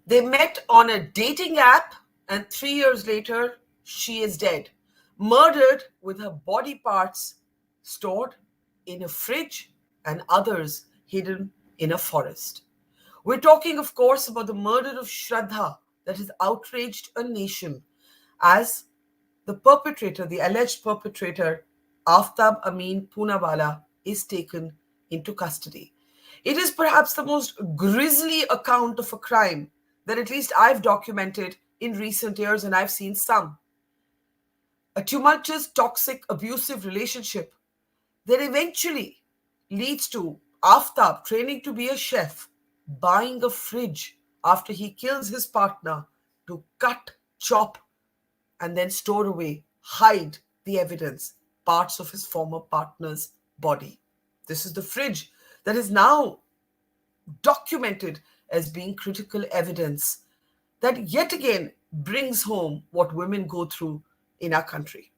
They met on a dating app, and 3 years later, she is dead, murdered with her body parts stored in a fridge and others hidden in a forest. We're talking, of course, about the murder of Shraddha that has outraged a nation as the perpetrator, the alleged perpetrator, Aftab Amin Poonawalla, is taken into custody. It is perhaps the most grisly account of a crime that at least I've documented in recent years, and I've seen some. A tumultuous, toxic, abusive relationship that eventually leads to Aftab training to be a chef, buying a fridge after he kills his partner to cut, chop, and then store away, hide the evidence, parts of his former partner's body. This is the fridge that is now documented as being critical evidence that yet again brings home what women go through in our country.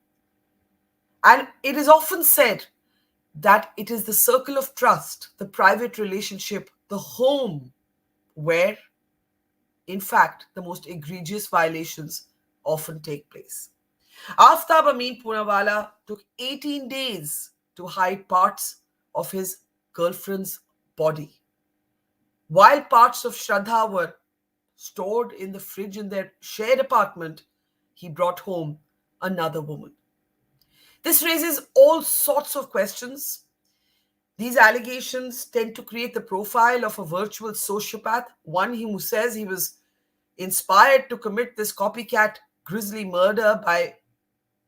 And it is often said that it is the circle of trust, the private relationship, the home, where, in fact, the most egregious violations often take place. Aftab Amin Poonawalla took 18 days to hide parts of his girlfriend's body. While parts of Shraddha were stored in the fridge in their shared apartment, he brought home another woman. This raises all sorts of questions. These allegations tend to create the profile of a virtual sociopath, one who says he was inspired to commit this copycat grisly murder by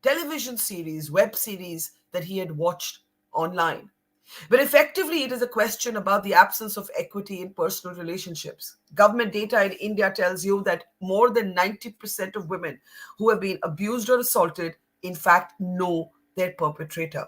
television series, web series that he had watched online. But effectively, it is a question about the absence of equity in personal relationships. Government data in India tells you that more than 90% of women who have been abused or assaulted, in fact, know their perpetrator.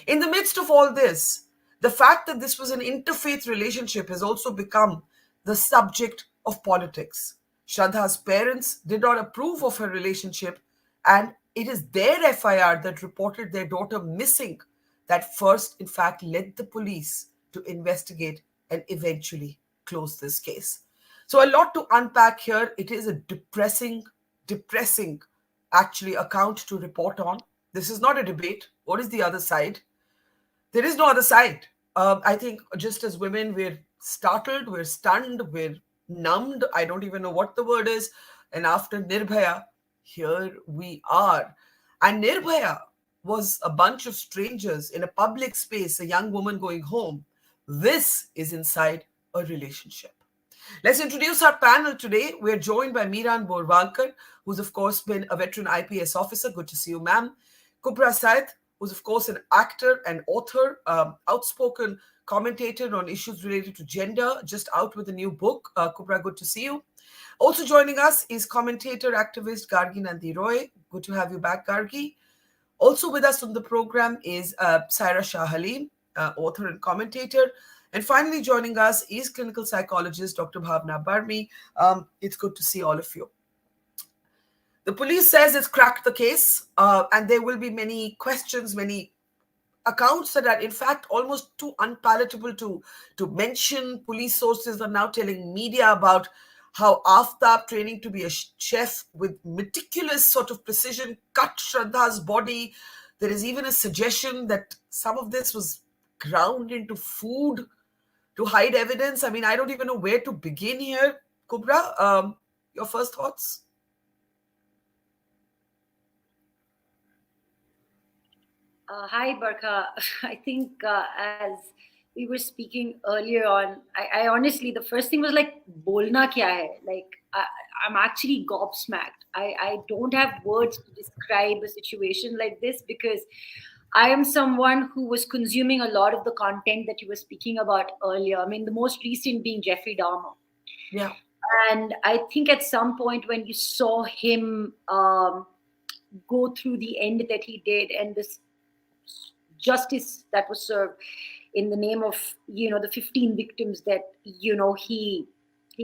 In the midst of all this, the fact that this was an interfaith relationship has also become the subject of politics. Shraddha's parents did not approve of her relationship, and it is their FIR that reported their daughter missing that first, in fact, led the police to investigate and eventually close this case. So a lot to unpack here. It is a depressing, actually, account to report on. This is not a debate. What is the other side? There is no other side. I think just as women, we're startled, we're stunned, we're numbed. I don't even know what the word is. And after Nirbhaya, here we are. And Nirbhaya was a bunch of strangers in a public space, a young woman going home. This is inside a relationship. Let's introduce our panel today. We're joined by Meeran Borwankar, who's of course been a veteran IPS officer. Good to see you, ma'am. Kubra, Sait, who's of course an actor and author, outspoken commentator on issues related to gender, just out with a new book. Kubra, good to see you. Also joining us is commentator, activist Gargi Nandi. Good to have you back, Gargi. Also with us on the program is Saira Shah Halim, author and commentator. And finally joining us is clinical psychologist Dr. Bhavna Barmi. It's good to see all of you. The police says it's cracked the case, and there will be many questions, many accounts that are in fact almost too unpalatable to mention. Police sources are now telling media about how Aftab, training to be a chef with meticulous sort of precision, cut Shraddha's body. There is even a suggestion that some of this was ground into food to hide evidence. I mean, I don't even know where to begin here. Kubra, your first thoughts? Hi, Barkha. I think as we were speaking earlier on, I honestly, the first thing was like, bolna kya hai? Like, I'm actually gobsmacked. I don't have words to describe a situation like this because I am someone who was consuming a lot of the content that you were speaking about earlier. I mean, the most recent being Jeffrey Dahmer. Yeah. And I think at some point when you saw him go through the end that he did and this justice that was served in the name of, the 15 victims that, he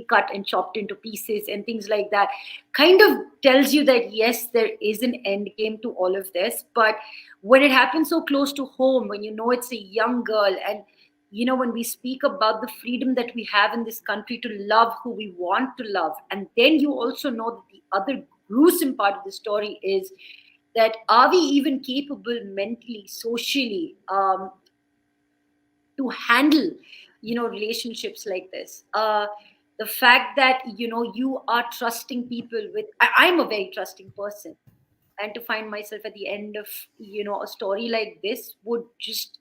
cut and chopped into pieces and things like that, kind of tells you that, yes, there is an end game to all of this. But when it happens so close to home, when you know it's a young girl and when we speak about the freedom that we have in this country to love who we want to love, and then you also know that the other gruesome part of the story is that are we even capable mentally, socially, to handle relationships like this? The fact that you are trusting people with, I'm a very trusting person, and to find myself at the end of a story like this would just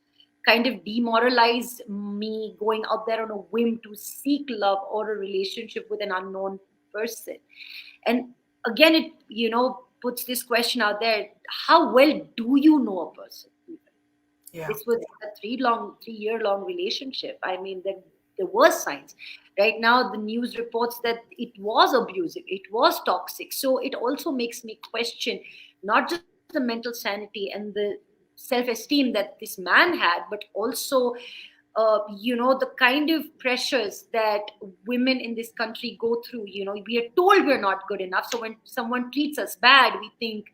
kind of demoralize me going out there on a whim to seek love or a relationship with an unknown person. And again, it puts this question out there: how well do you know a person? Yeah. This was a 3 year long relationship. I mean, there was signs. Right now, the news reports that it was abusive, it was toxic. So it also makes me question not just the mental sanity and the self-esteem that this man had, but also the kind of pressures that women in this country go through. We are told we're not good enough, so when someone treats us bad, we think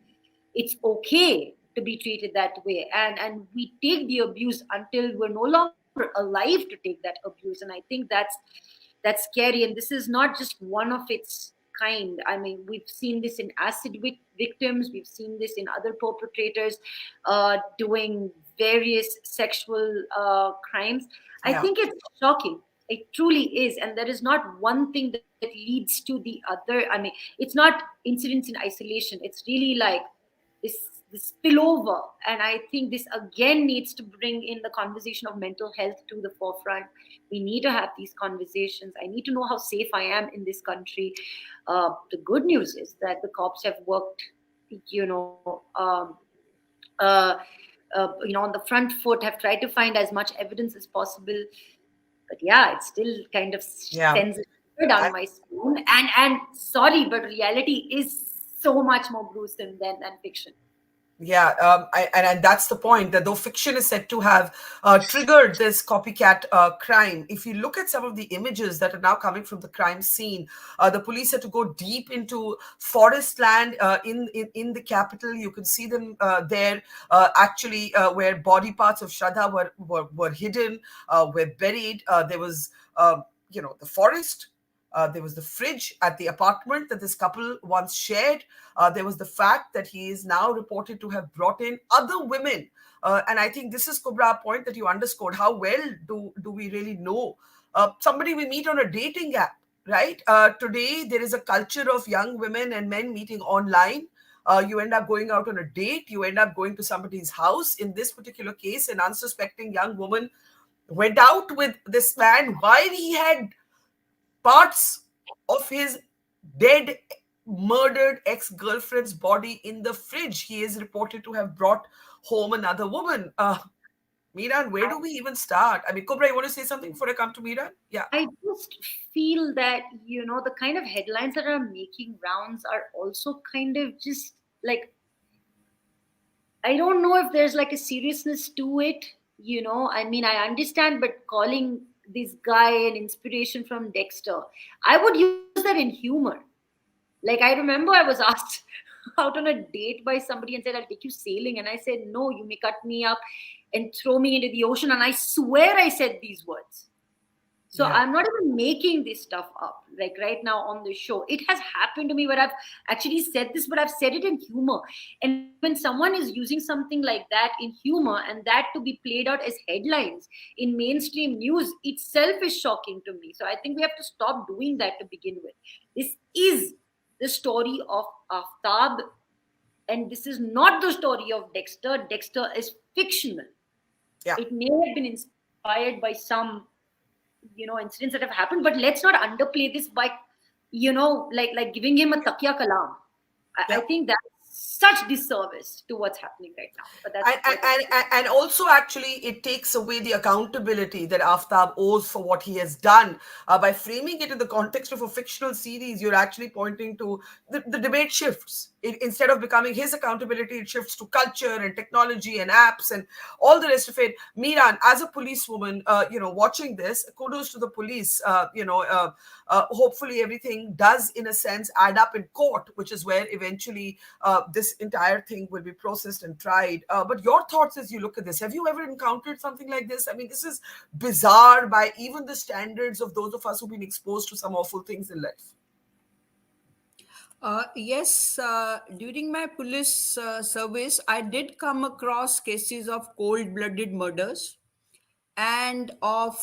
it's okay to be treated that way, and we take the abuse until we're no longer alive to take that abuse. And I think that's scary, and this is not just one of its kind. I mean, we've seen this in victims, we've seen this in other perpetrators doing various sexual crimes. I Yeah. think it's shocking. It truly is, and there is not one thing that leads to the other. I mean, it's not incidents in isolation, it's really like this this spillover. And I think this again needs to bring in the conversation of mental health to the forefront. We need to have these conversations. I need to know how safe I am in this country. The good news is that the cops have worked you know um, uh, on the front foot, have tried to find as much evidence as possible. But yeah, it still kind of Yeah. sends a shiver down my spine. And sorry, but reality is so much more gruesome than fiction. Yeah, and that's the point, that though fiction is said to have triggered this copycat crime, if you look at some of the images that are now coming from the crime scene, the police had to go deep into forest land in the capital. You can see them there, actually, where body parts of Shraddha were hidden, were buried. There was, the forest. There was the fridge at the apartment that this couple once shared. There was the fact that he is now reported to have brought in other women. And I think this is, Kubra, a point that you underscored. How well do we really know somebody we meet on a dating app, right? Today, there is a culture of young women and men meeting online. You end up going out on a date. You end up going to somebody's house. In this particular case, an unsuspecting young woman went out with this man while he had parts of his dead, murdered ex-girlfriend's body in the fridge. He is reported to have brought home another woman. Meeran, where do we even start? I mean, Kubra, you want to say something before I come to Meeran? Yeah. I just feel that, the kind of headlines that are making rounds are also kind of just like, I don't know if there's like a seriousness to it. I mean, I understand, but calling this guy an inspiration from Dexter, I would use that in humor. Like, I remember I was asked out on a date by somebody and said, I'll take you sailing. And I said, no, you may cut me up and throw me into the ocean. And I swear I said these words. So Yeah. I'm not even making this stuff up, like right now on the show. It has happened to me where I've actually said this, but I've said it in humor. And when someone is using something like that in humor and that to be played out as headlines in mainstream news itself is shocking to me. So I think we have to stop doing that to begin with. This is the story of Aftab, and this is not the story of Dexter. Dexter is fictional. Yeah. It may have been inspired by some incidents that have happened, but let's not underplay this by like giving him a takya kalam. I Yeah. think that's such disservice to what's happening right now, but that's and, and, and also, actually, it takes away the accountability that Aftab owes for what he has done. By framing it in the context of a fictional series, you're actually pointing to the debate shifts. Instead of becoming his accountability, it shifts to culture and technology and apps and all the rest of it. Meeran, as a policewoman, watching this, kudos to the police. Hopefully everything does, in a sense, add up in court, which is where eventually this this entire thing will be processed and tried. But your thoughts as you look at this, have you ever encountered something like this? I mean, this is bizarre by even the standards of those of us who've been exposed to some awful things in life. Yes, during my police service, I did come across cases of cold blooded murders and of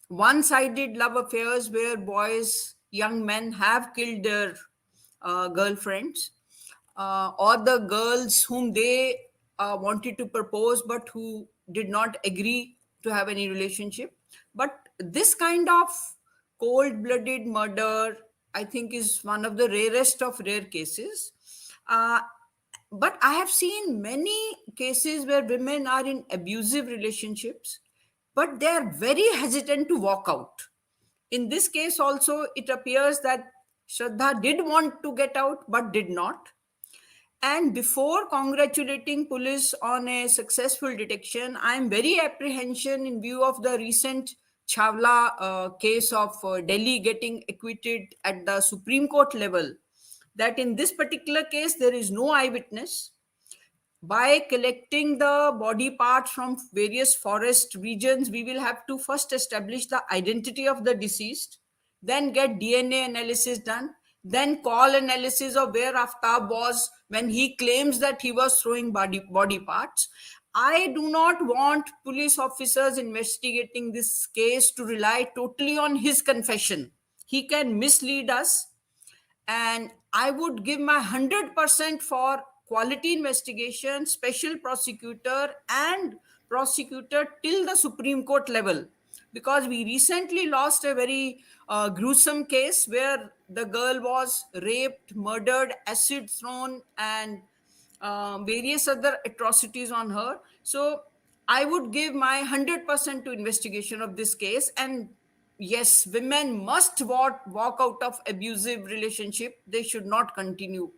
one sided love affairs where boys, young men have killed their girlfriends or the girls whom they wanted to propose but who did not agree to have any relationship. But this kind of cold blooded murder, I think, is one of the rarest of rare cases. Uh, but I have seen many cases where women are in abusive relationships, but they are very hesitant to walk out. In this case, also, it appears that Shraddha did want to get out but did not. And before congratulating police on a successful detection, I am very apprehension in view of the recent Chawla case of Delhi getting acquitted at the Supreme Court level. That in this particular case, there is no eyewitness. By collecting the body parts from various forest regions, we will have to first establish the identity of the deceased, then get DNA analysis done, then call analysis of where Aftab was when he claims that he was throwing body parts. I do not want police officers investigating this case to rely totally on his confession. He can mislead us, and I would give my 100% for quality investigation, special prosecutor, and prosecutor till the Supreme Court level. Because we recently lost a very gruesome case where the girl was raped, murdered, acid thrown, and various other atrocities on her. So I would give my 100% to investigation of this case. And yes, women must walk out of abusive relationship. They should not continue.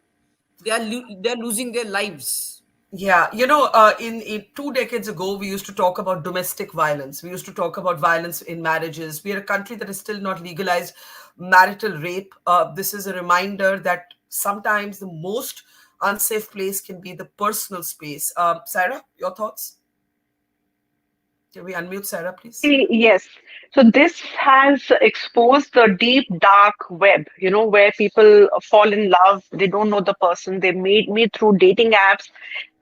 They are losing their lives. Yeah, in 2 decades ago, we used to talk about domestic violence. We used to talk about violence in marriages. We are a country that is still not legalized marital rape. This is a reminder that sometimes the most unsafe place can be the personal space. Saira, your thoughts? Can we unmute Saira, please? Yes. So this has exposed the deep, dark web, where people fall in love. They don't know the person. They meet through dating apps,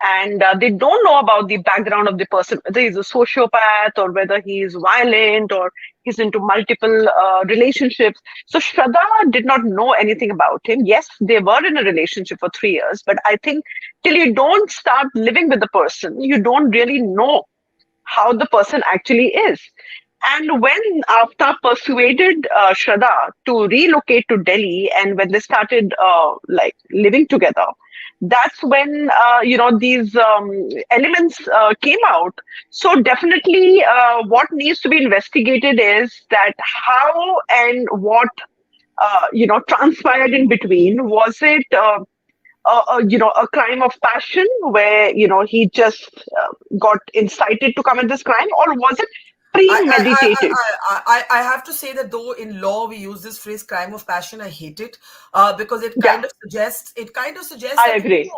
and they don't know about the background of the person, whether he's a sociopath or whether he's violent or he's into multiple relationships. So Shraddha did not know anything about him. Yes, they were in a relationship for 3 years, but I think till you don't start living with the person, you don't really know how the person actually is. And when Aftab persuaded Shraddha to relocate to Delhi, and when they started like living together, that's when these elements came out. So definitely, what needs to be investigated is that how and what transpired in between. Was it a crime of passion where he just got incited to commit this crime, or was it I, I, I, premeditated? I have to say that though in law we use this phrase crime of passion, I hate it because Yeah, it kind of suggests I that agree.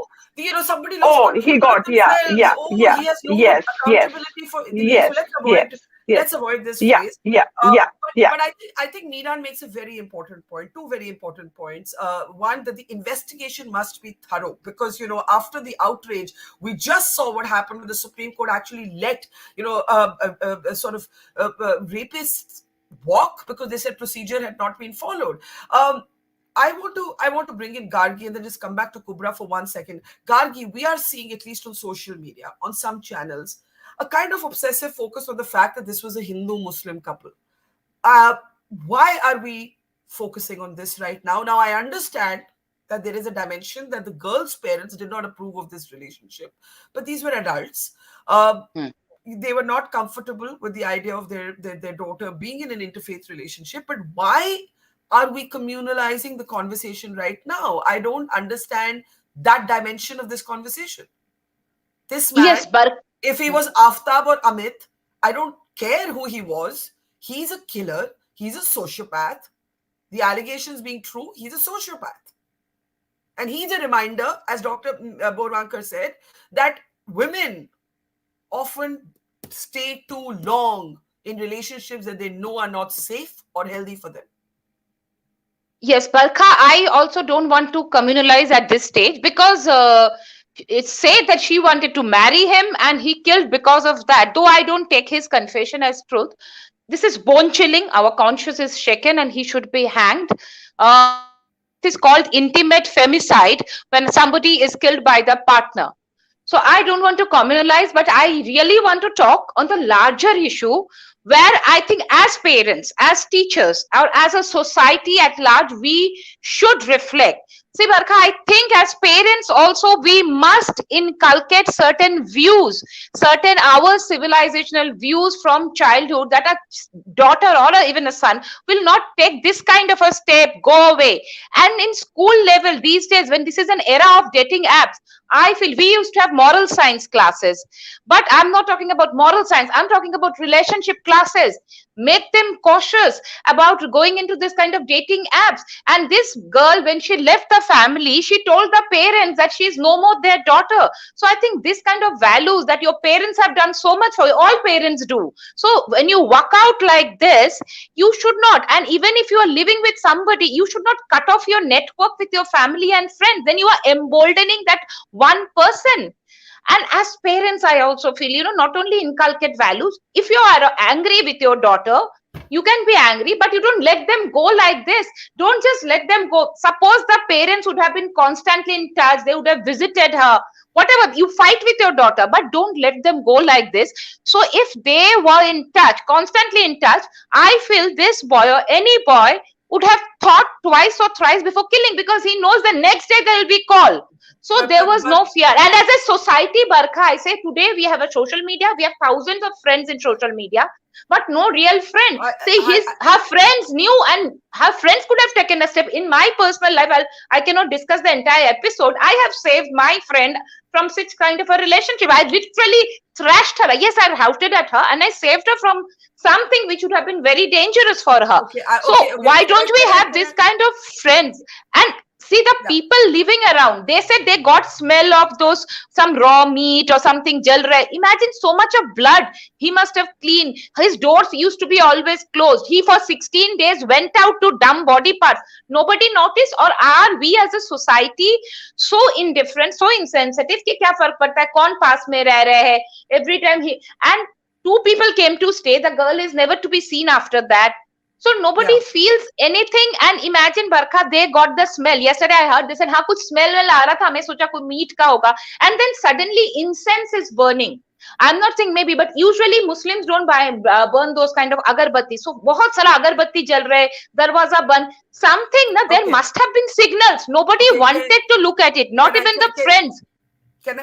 somebody lost Oh, he control of got, yeah, themselves. yeah, Oh, yeah, he has no yes, yes, accountability for so yes, yes, yes, let's avoid this yeah, phrase. yeah, Uh, yeah, yeah. but I think Meeran makes a very important point. Two very important points. One, that the investigation must be thorough because after the outrage, we just saw what happened when the Supreme Court actually let a sort of rapists walk because they said procedure had not been followed. I want to bring in Gargi and then just come back to Kubra for 1 second. Gargi, we are seeing, at least on social media, on some channels, a kind of obsessive focus on the fact that this was a Hindu-Muslim couple. Uh, why are we focusing on this right now? Now, I understand that there is a dimension that the girl's parents did not approve of this relationship, but these were adults. Uh, they were not comfortable with the idea of their daughter being in an interfaith relationship. But why are we communalizing the conversation right now? I don't understand that dimension of this conversation. This man, Yes, Bark. if he was Aftab or Amit, I don't care who he was. He's a killer. He's a sociopath. The allegations being true, he's a sociopath. And he's a reminder, as Dr. Borwankar said, that women often stay too long in relationships that they know are not safe or healthy for them. Yes, Barkha, I also don't want to communalize at this stage because it's said that she wanted to marry him and he killed because of that. Though I don't take his confession as truth, this is bone chilling. Our conscience is shaken and he should be hanged. It is called intimate femicide when somebody is killed by the partner. So I don't want to communalize, but I really want to talk on the larger issue where I think as parents, as teachers, or as a society at large, we should reflect. See, Barkha, I think as parents also we must inculcate certain views, certain our civilizational views from childhood that a daughter or even a son will not take this kind of a step, go away. And in school level these days, when this is an era of dating apps, I feel we used to have moral science classes, but I'm not talking about moral science. I'm talking about relationship classes. Make them cautious about going into this kind of dating apps. And this girl, when she left the family, she told the parents that she is no more their daughter. So I think this kind of values that your parents have done so much for you, all parents do. So when you walk out like this, you should not. And even if you are living with somebody, you should not cut off your network with your family and friends. Then you are emboldening that one person. And as parents, I also feel, not only inculcate values. If you are angry with your daughter, you can be angry, but you don't let them go like this. Don't just let them go. Suppose the parents would have been constantly in touch, they would have visited her, whatever. You fight with your daughter, but don't let them go like this. So if they were in touch, constantly in touch, I feel this boy or any boy would have thought twice or thrice before killing, because he knows the next day there will be call. So there was no fear. And as a society, Barkha, I say today we have a social media. We have thousands of friends in social media, but no real friend. Her friends knew, and her friends could have taken a step. In my personal life, I cannot discuss the entire episode. I have saved my friend from such kind of a relationship. I literally thrashed her. Yes, I shouted at her and I saved her from something which would have been very dangerous for her. Why don't we have this kind of friends? And see the people living around, they said they got smell of those, some raw meat or something jal raha. Imagine so much of blood he must have cleaned. His doors used to be always closed. He for 16 days went out to dump body parts. Nobody noticed? Or are we as a society so indifferent, so insensitive कि क्या फर्क पड़ता है कौन पास में रह रहे हैं? Every time and two people came to stay, the girl is never to be seen after that. So nobody feels anything. And imagine, Barkha, they got the smell. Yesterday I heard they said, हाँ कुछ smell well आ रहा था, मैं सोचा कोई meat का होगा. And then suddenly incense is burning. I'm not saying maybe, but usually Muslims don't burn those kind of agarbatti. So बहुत सारा agarbatti जल रहे, दरवाजा बंद. Something, there must have been signals. Nobody wanted to look at it. Not even the friends. Can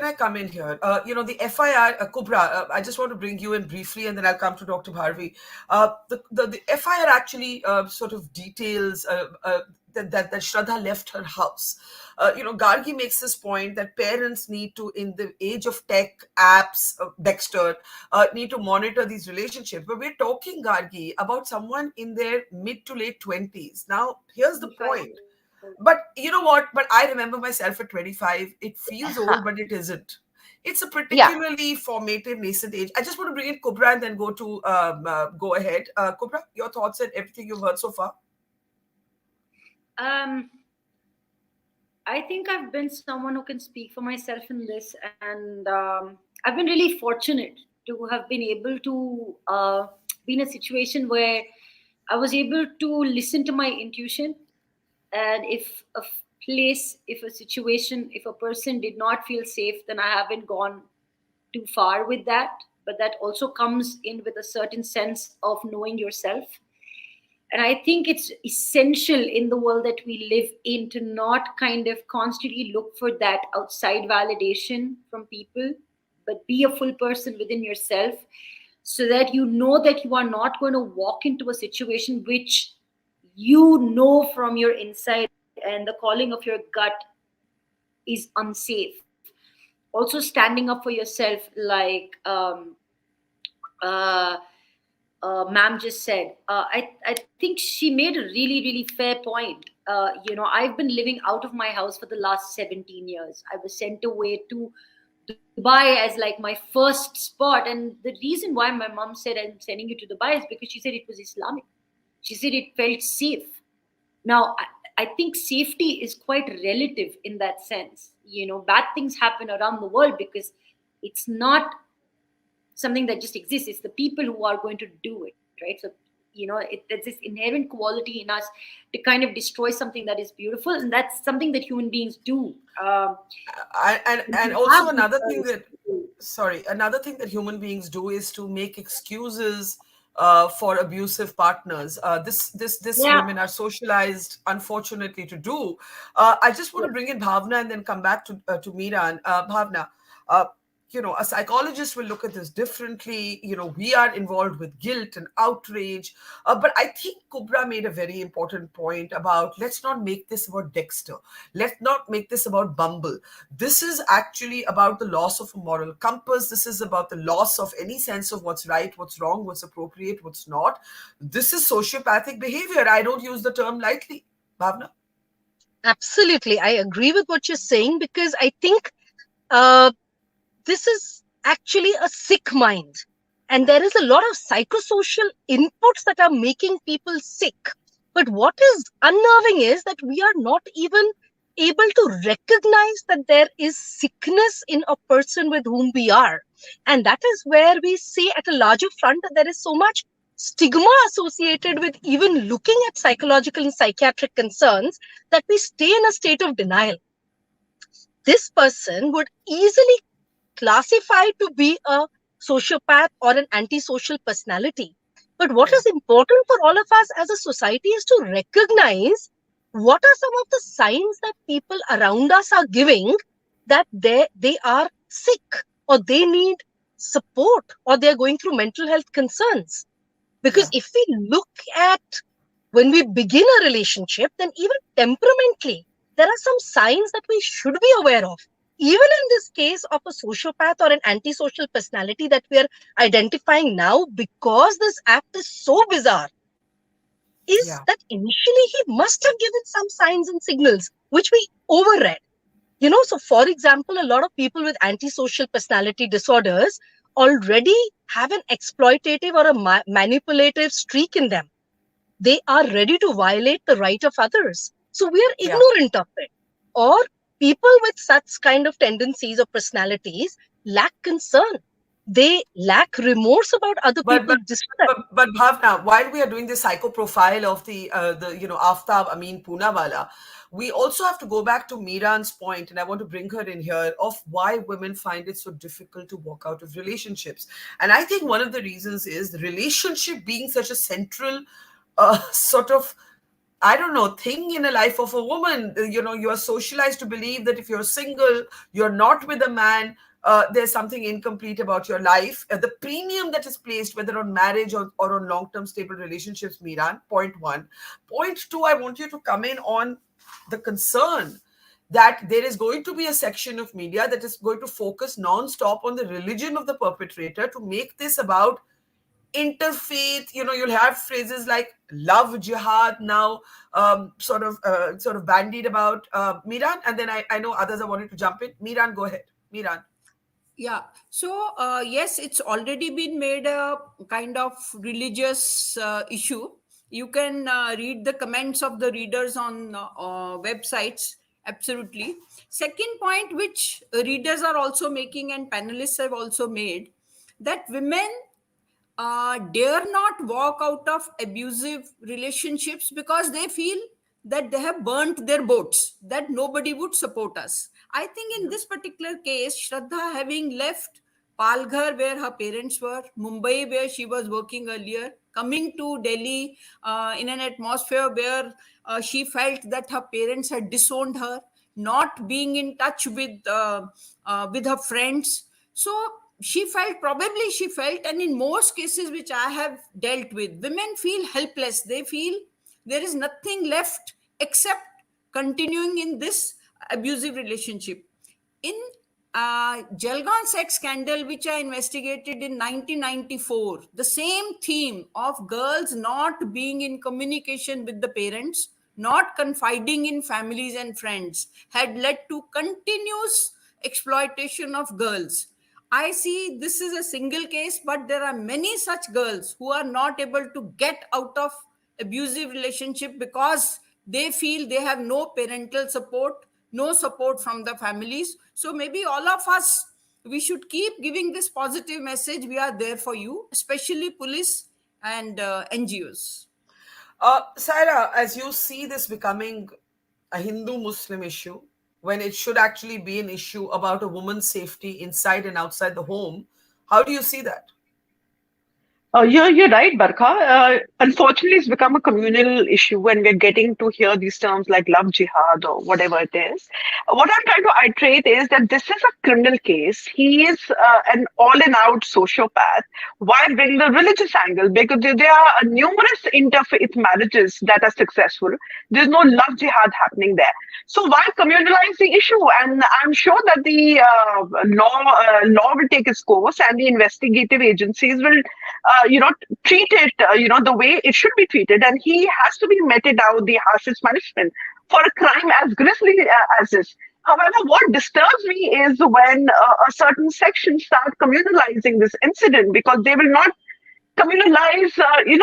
I come in here? The FIR, Kubra, I just want to bring you in briefly and then I'll come to Dr. Bharvi. The FIR actually sort of details that Shraddha left her house. Gargi makes this point that parents need to, in the age of tech, apps, Dexter, need to monitor these relationships. But we're talking, Gargi, about someone in their mid to late 20s. Now, here's the point. But you know what? But I remember myself at 25. It feels old, but it isn't. It's a particularly formative, nascent age. I just want to bring in Kubra and then go ahead. Kubra, your thoughts and everything you've heard so far? I think I've been someone who can speak for myself in this. And I've been really fortunate to have been able to be in a situation where I was able to listen to my intuition. And if a place, if a situation, if a person did not feel safe, then I haven't gone too far with that. But that also comes in with a certain sense of knowing yourself. And I think it's essential in the world that we live in to not kind of constantly look for that outside validation from people, but be a full person within yourself so that you know that you are not going to walk into a situation which you know from your inside and the calling of your gut is unsafe. Also standing up for yourself, like ma'am just said. I think she made a really, really fair point. I've been living out of my house for the last 17 years. I was sent away to Dubai as like my first spot. And the reason why my mom said, I'm sending you to Dubai, is because she said it was Islamic. She said it felt safe. Now, I think safety is quite relative in that sense. Bad things happen around the world because it's not something that just exists. It's the people who are going to do it, right? So, there's this inherent quality in us to kind of destroy something that is beautiful, and that's something that human beings do. And also another thing that, sorry, another thing that human beings do is to make excuses for abusive partners. This Yeah. women are socialized, unfortunately, to do. I just want to bring in Bhavna and then come back to Meeran. Bhavna, a psychologist will look at this differently. We are involved with guilt and outrage. But I think Kubra made a very important point about, let's not make this about Dexter. Let's not make this about Bumble. This is actually about the loss of a moral compass. This is about the loss of any sense of what's right, what's wrong, what's appropriate, what's not. This is sociopathic behavior. I don't use the term lightly. Bhavna? Absolutely. I agree with what you're saying, because I think uh, this is actually a sick mind. And there is a lot of psychosocial inputs that are making people sick. But what is unnerving is that we are not even able to recognize that there is sickness in a person with whom we are. And that is where we see at a larger front that there is so much stigma associated with even looking at psychological and psychiatric concerns that we stay in a state of denial. This person would easily classify to be a sociopath or an antisocial personality. But what is important for all of us as a society is to recognize what are some of the signs that people around us are giving that they are sick, or they need support, or they're going through mental health concerns. Because if we look at when we begin a relationship, then even temperamentally, there are some signs that we should be aware of. Even in this case of a sociopath or an antisocial personality that we are identifying now, because this act is so bizarre, is that initially he must have given some signs and signals, which we overread. So for example, a lot of people with antisocial personality disorders already have an exploitative or a manipulative streak in them. They are ready to violate the right of others. So we are ignorant of it. Or people with such kind of tendencies or personalities lack concern. They lack remorse about other people's distress. But Bhavna, while we are doing the psychoprofile of the Aftab Amin Poonawalla, we also have to go back to Meeran's point, and I want to bring her in here, of why women find it so difficult to walk out of relationships. And I think one of the reasons is the relationship being such a central sort of, I don't know, thing in the life of a woman. You are socialized to believe that if you're single, you're not with a man, there's something incomplete about your life. The premium that is placed, whether on marriage or on long-term stable relationships, Meeran, point one. Point two, I want you to come in on the concern that there is going to be a section of media that is going to focus non-stop on the religion of the perpetrator to make this about interfaith. You'll have phrases like love jihad now sort of bandied about. Meeran, and then I know others are wanting to jump in. Meeran, go ahead. Meeran. Yeah. So, yes, it's already been made a kind of religious issue. You can read the comments of the readers on websites. Absolutely. Second point, which readers are also making and panelists have also made, that women dare not walk out of abusive relationships because they feel that they have burnt their boats, that nobody would support us. I think in this particular case, Shraddha, having left Palghar, where her parents were, Mumbai, where she was working earlier, coming to Delhi in an atmosphere where she felt that her parents had disowned her, not being in touch with her friends. So probably she felt, and in most cases which I have dealt with, women feel helpless. They feel there is nothing left except continuing in this abusive relationship. In Jalgaon sex scandal, which I investigated in 1994, the same theme of girls not being in communication with the parents, not confiding in families and friends, had led to continuous exploitation of girls. I see this is a single case, but there are many such girls who are not able to get out of abusive relationship because they feel they have no parental support, no support from the families. So maybe all of us, we should keep giving this positive message. We are there for you, especially police and NGOs. Saira, as you see this becoming a Hindu-Muslim issue, when it should actually be an issue about a woman's safety inside and outside the home, how do you see that? You're right, Barkha. Unfortunately, it's become a communal issue when we're getting to hear these terms like love jihad or whatever it is. What I'm trying to iterate is that this is a criminal case. He is an all-in-out sociopath. Why bring the religious angle? Because there are numerous interfaith marriages that are successful. There's no love jihad happening there. So why communalize the issue? And I'm sure that the law will take its course, and the investigative agencies will treat it, the way it should be treated. And he has to be meted out the harshest punishment for a crime as grisly as this. However, what disturbs me is when a certain section start communalizing this incident, because they will not communalize,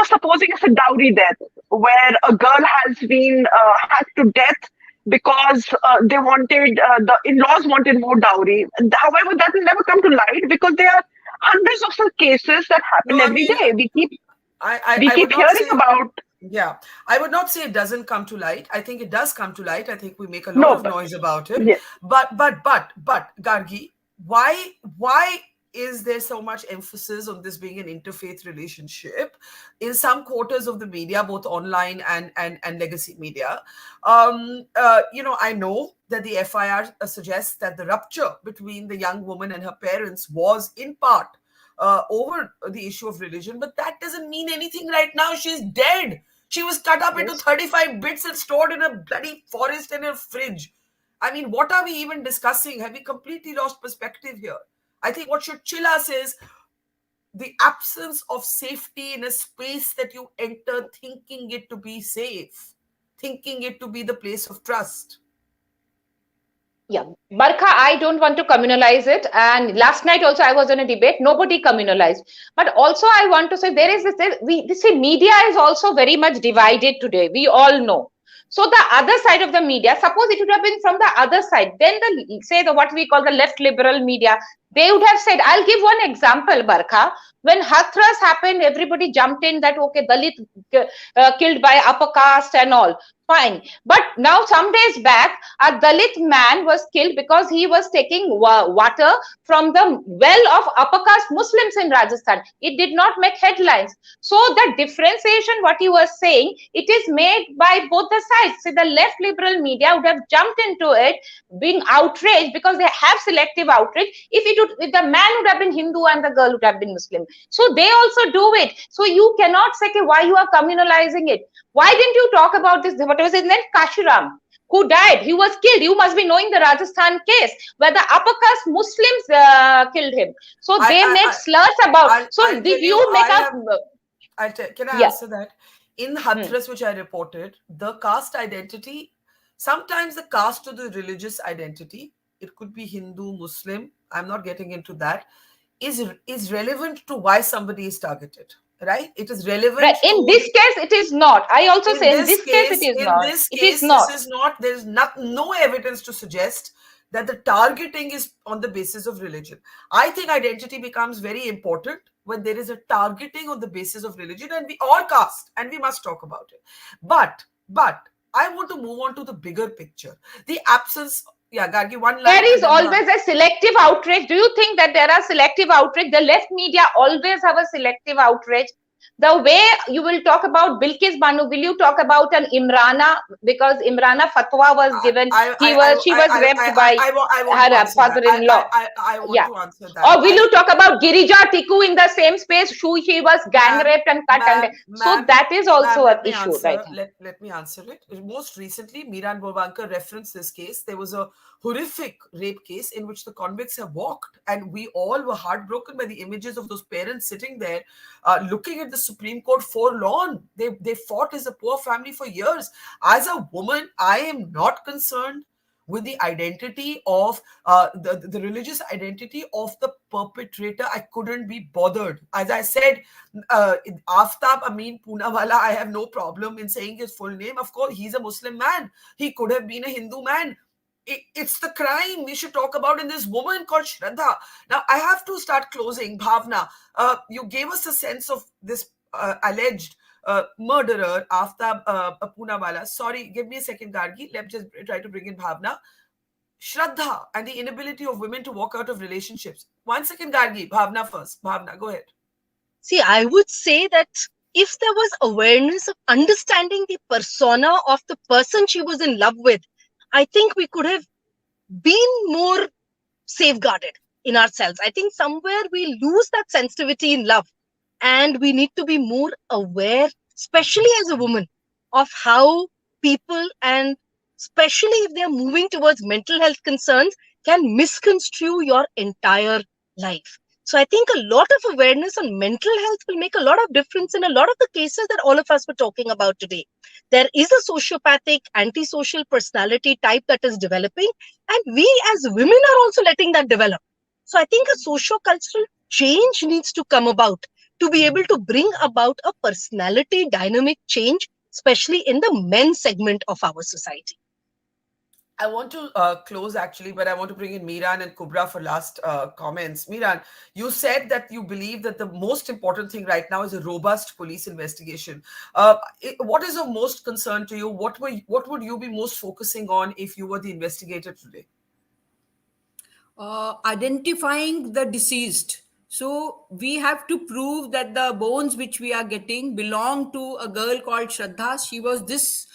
supposing it's a dowry death, where a girl has been hacked to death because the in-laws wanted more dowry. However, that will never come to light because there are hundreds of such cases that happen every day. We keep hearing about. Yeah, I would not say it doesn't come to light. I think it does come to light. I think we make a lot of noise about it. Yeah. But Gargi, why is there so much emphasis on this being an interfaith relationship in some quarters of the media, both online and legacy media? I know that the FIR suggests that the rupture between the young woman and her parents was in part over the issue of religion, but that doesn't mean anything right now. She's dead. She was cut up into 35 bits and stored in a bloody forest in a fridge. I mean, what are we even discussing? Have we completely lost perspective here? I think what should chill us is the absence of safety in a space that you enter thinking it to be safe, thinking it to be the place of trust. Yeah, Barkha, I don't want to communalize it. And last night also I was in a debate. Nobody communalized. But also I want to say there is this media is also very much divided today. We all know. So the other side of the media, suppose it would have been from the other side, then what we call the left liberal media, they would have said, I'll give one example, Barkha. When Hathras happened, everybody jumped in that, okay, Dalit killed by upper caste and all. Fine. But now some days back, a Dalit man was killed because he was taking water from the well of upper caste Muslims in Rajasthan. It did not make headlines. So the differentiation, what you were saying, it is made by both the sides. See, the left liberal media would have jumped into it, being outraged because they have selective outrage. If the man would have been Hindu and the girl would have been Muslim. So they also do it. So you cannot say why you are communalizing it. Why didn't you talk about this? What was his name? Kashiram, who died. He was killed. You must be knowing the Rajasthan case where the upper caste Muslims killed him. So they made slurs about. So did you make up? Can I answer that? In Hathras, which I reported, the caste identity, sometimes the caste to the religious identity, it could be Hindu, Muslim, I'm not getting into that, is relevant to why somebody is targeted. Right? It is relevant. Right. In this case, it is not. I also say in this case, it is not. In this case, this is not. There is no evidence to suggest that the targeting is on the basis of religion. I think identity becomes very important when there is a targeting on the basis of religion or caste, and we must talk about it. But I want to move on to the bigger picture. The absence. Yeah, Gargi, one line. There is always a selective outrage. Do you think that there are selective outrage? The left media always have a selective outrage. The way you will talk about Bilkis Banu, will you talk about an Imrana? Because Imrana fatwa was given. She was raped by her father-in-law. I want to answer that. Or will you talk about Girija Tiku in the same space? She was gang raped and cut. So that is also an issue, right? Let me answer it. Most recently, Meeran Borwankar referenced this case. There was a horrific rape case in which the convicts have walked, and we all were heartbroken by the images of those parents sitting there looking at the Supreme Court forlorn. They fought as a poor family for years. As a woman, I am not concerned with the identity of the religious identity of the perpetrator. I couldn't be bothered. As I said, Aftab Amin Poonawalla, I have no problem in saying his full name. Of course, he's a Muslim man. He could have been a Hindu man. It's the crime we should talk about in this woman called Shraddha. Now, I have to start closing. Bhavna, you gave us a sense of this alleged murderer, Aftab Poonawalla. Sorry, give me a second, Gargi. Let's just try to bring in Bhavna. Shraddha and the inability of women to walk out of relationships. 1 second, Gargi. Bhavna first. Bhavna, go ahead. See, I would say that if there was awareness of understanding the persona of the person she was in love with, I think we could have been more safeguarded in ourselves. I think somewhere we lose that sensitivity in love, and we need to be more aware, especially as a woman, of how people, and especially if they're moving towards mental health concerns, can misconstrue your entire life. So I think a lot of awareness on mental health will make a lot of difference in a lot of the cases that all of us were talking about today. There is a sociopathic, antisocial personality type that is developing, and we as women are also letting that develop. So I think a socio-cultural change needs to come about to be able to bring about a personality dynamic change, especially in the men segment of our society. I want to close actually, but I want to bring in Meeran and Kubra for last comments. Meeran, you said that you believe that the most important thing right now is a robust police investigation. What is of most concern to you? What would you be most focusing on if you were the investigator today? Identifying the deceased. So we have to prove that the bones which we are getting belong to a girl called Shraddha. She was this.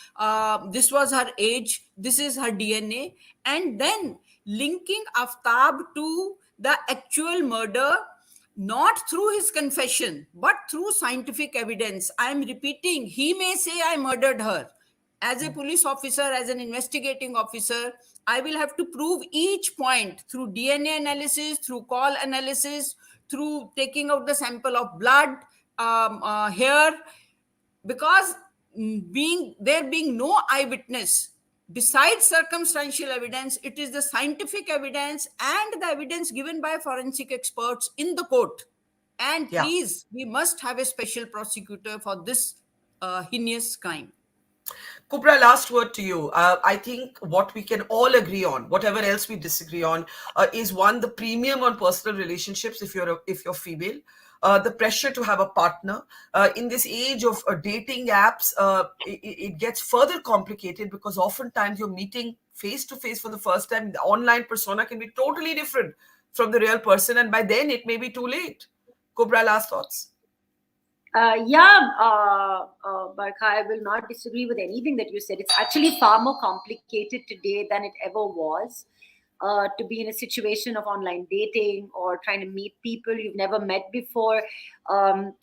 This was her age. This is her DNA, and then linking Aftab to the actual murder, not through his confession, but through scientific evidence. I am repeating. He may say I murdered her. As a police officer, as an investigating officer, I will have to prove each point through DNA analysis, through call analysis, through taking out the sample of blood, hair, because being no eyewitness, besides circumstantial evidence, it is the scientific evidence and the evidence given by forensic experts in the court. And please, we must have a special prosecutor for this heinous crime. Kubra, last word to you. I think what we can all agree on, whatever else we disagree on, is one, the premium on personal relationships if you're female. The pressure to have a partner. In this age of dating apps, it gets further complicated because oftentimes you're meeting face to face for the first time. The online persona can be totally different from the real person, and by then it may be too late. Kubra, last thoughts. Barkha, I will not disagree with anything that you said. It's actually far more complicated today than it ever was. To be in a situation of online dating or trying to meet people you've never met before.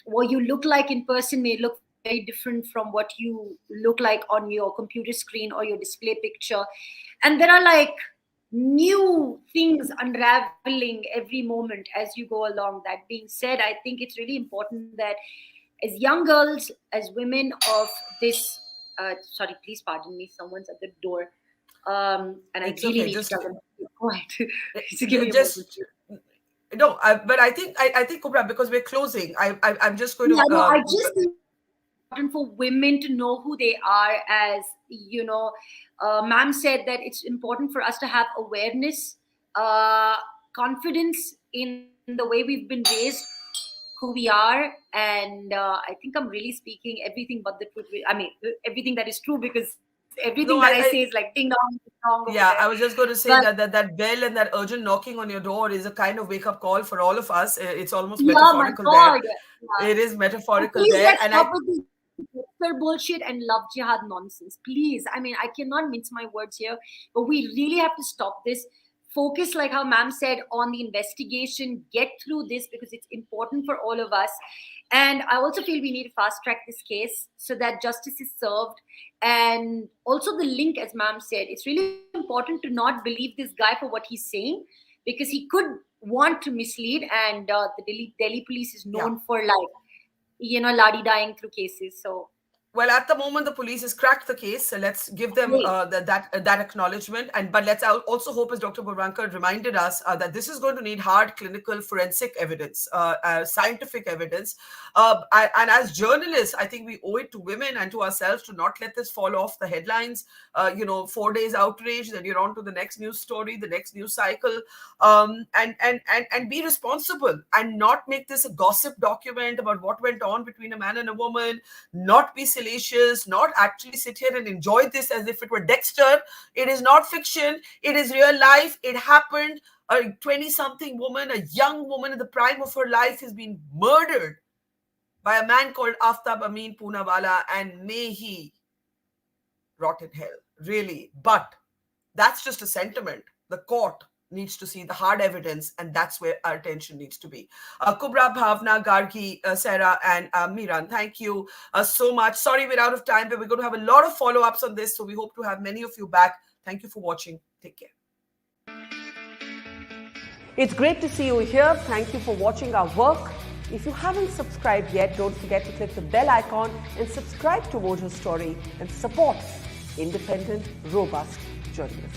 What you look like in person may look very different from what you look like on your computer screen or your display picture. And there are like new things unraveling every moment as you go along. That being said, I think it's really important that as young girls, as women of this, sorry, please pardon me, someone's at the door. And I really need to tell them. Go ahead. But I think Kubra, because we're closing, I'm just going to. I just think it's important for women to know who they are. As you know, ma'am said that it's important for us to have awareness, confidence in the way we've been raised, who we are, and I think I'm really speaking everything but the truth. I mean, everything that is true, because everything I say is like ding dong, ding dong. Yeah, I was just going to say that bell and that urgent knocking on your door is a kind of wake up call for all of us. It's almost metaphorical there. Yeah. It is metaphorical there. And bullshit and love jihad nonsense. Please, I mean, I cannot mince my words here, but we really have to stop this. Focus, like how ma'am said, on the investigation, get through this because it's important for all of us. And I also feel we need to fast track this case so that justice is served. And also the link, as ma'am said, it's really important to not believe this guy for what he's saying, because he could want to mislead, and the Delhi police is known for like ladi-dying through cases. So Well, at the moment, the police has cracked the case, so let's give them great. that acknowledgement. But let's also hope, as Dr. Borwankar reminded us, that this is going to need hard clinical forensic evidence, scientific evidence. And as journalists, I think we owe it to women and to ourselves to not let this fall off the headlines. 4 days outrage, then you're on to the next news story, the next news cycle, and be responsible and not make this a gossip document about what went on between a man and a woman. Not be salacious, not actually sit here and enjoy this as if it were Dexter. It is not fiction. It is real life. It happened. A 20-something woman, a young woman in the prime of her life, has been murdered by a man called Aftab Amin Poonawalla, and may he rot in hell, really. But that's just a sentiment. The court needs to see the hard evidence, and that's where our attention needs to be. Kubra, Bhavna, Gargi, Saira, and Meeran, thank you so much. Sorry we're out of time, but we're going to have a lot of follow-ups on this, so we hope to have many of you back. Thank you for watching. Take care. It's great to see you here. Thank you for watching our work. If you haven't subscribed yet, don't forget to click the bell icon and subscribe to Mojo Story and support independent, robust journalism.